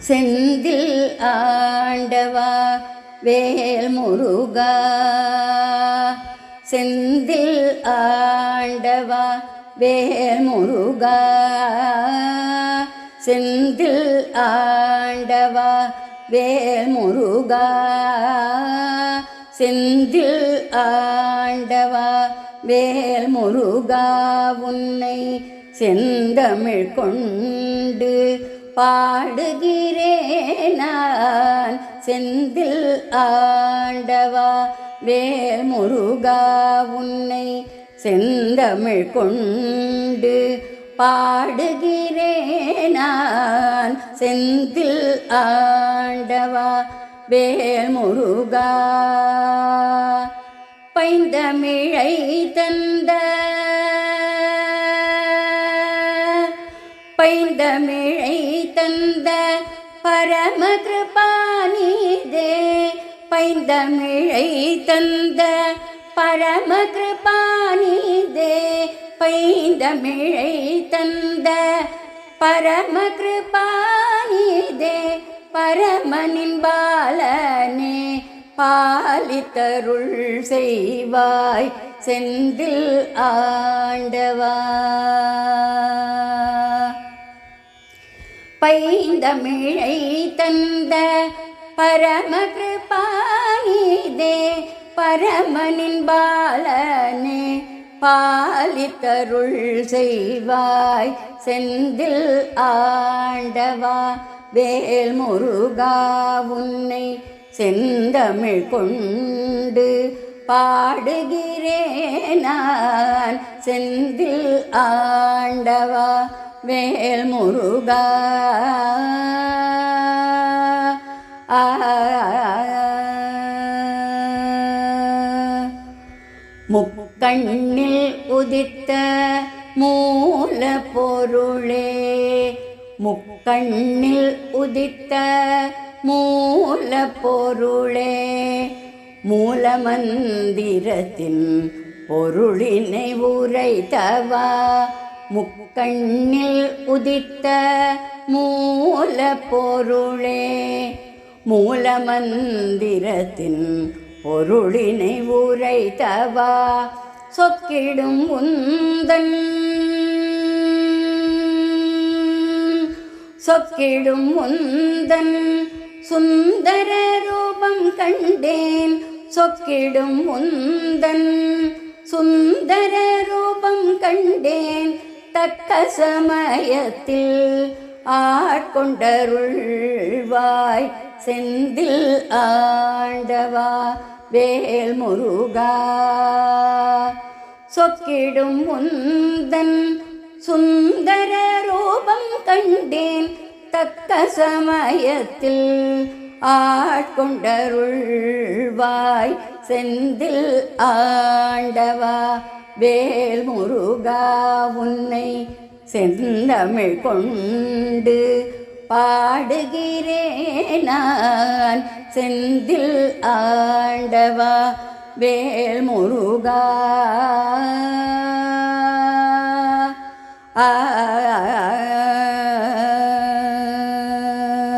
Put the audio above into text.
செந்தில் ஆண்டவா வேல் முருகா. செந்தில் ஆண்டவா வேல் முருகா. செந்தில் ஆண்டவா வேல் முருகா. செந்தில் ஆண்டவா வேல் முருகா. உன்னை செந்தமிழ் கொண்டு பாடுகிறேன் நான். செந்தில் ஆண்டவா வேல் முருகா. உன்னை செந்தமிழ் கொண்டு பாடுகிறேன் நான். செந்தில் ஆண்டவா வேல் முருகா. பைந்தமிழை தந்த பைந்தமிழை தந்த பரம கிருபாநிதே. பைந்தமிழை தந்த பரம கிருபாநிதே. பைந்தமிழை தந்த பரம கிருபாநிதே. பரமனின் பாலனே பாலித்தருள் செய்வாய் செந்தில் ஆண்டவா. பைந்தமிழை தந்த பரம கிருபாநிதே. பரமனின் பாலனே பாலித்தருள் செய்வாய் செந்தில் ஆண்டவா வேல் முருகா. உன்னை செந்தமிழ் கொண்டு பாடுகிறேன் நான். செந்தில் ஆண்டவா வேல் முருகா. முக்கண்ணில் உதித்த மூல பொருளே. முக்கண்ணில் உதித்த மூல பொருளே. மூலமந்திரத்தின் பொருளினை உரைத்தவா. முக்கண்ணில் உதித்த மூல பொருளே. மூலமந்திரத்தின் பொருளினை உரைத்தவா. சொக்கிடும் உந்தன் சொக்கிடும் உந்தன் சுந்தர ரூபம் கண்டேன். சொக்கிடும் உந்தன் சுந்தர ரூபம் கண்டேன். தக்க சமயத்தில் ஆட்கொண்டருள்வாய் செந்தில் ஆண்டவா வேல் முருகா. சொக்கிடும் உந்தன் சுந்தர ரூபம் கண்டேன். தக்க சமயத்தில் ஆட்கொண்டருள்வாய் செந்தில் ஆண்டவா வேல் முருகா. உன்னை செந்தமிழ் கொண்டு பாடுகிறேன் நான். செந்தில் ஆண்டவா வேல் முருகா.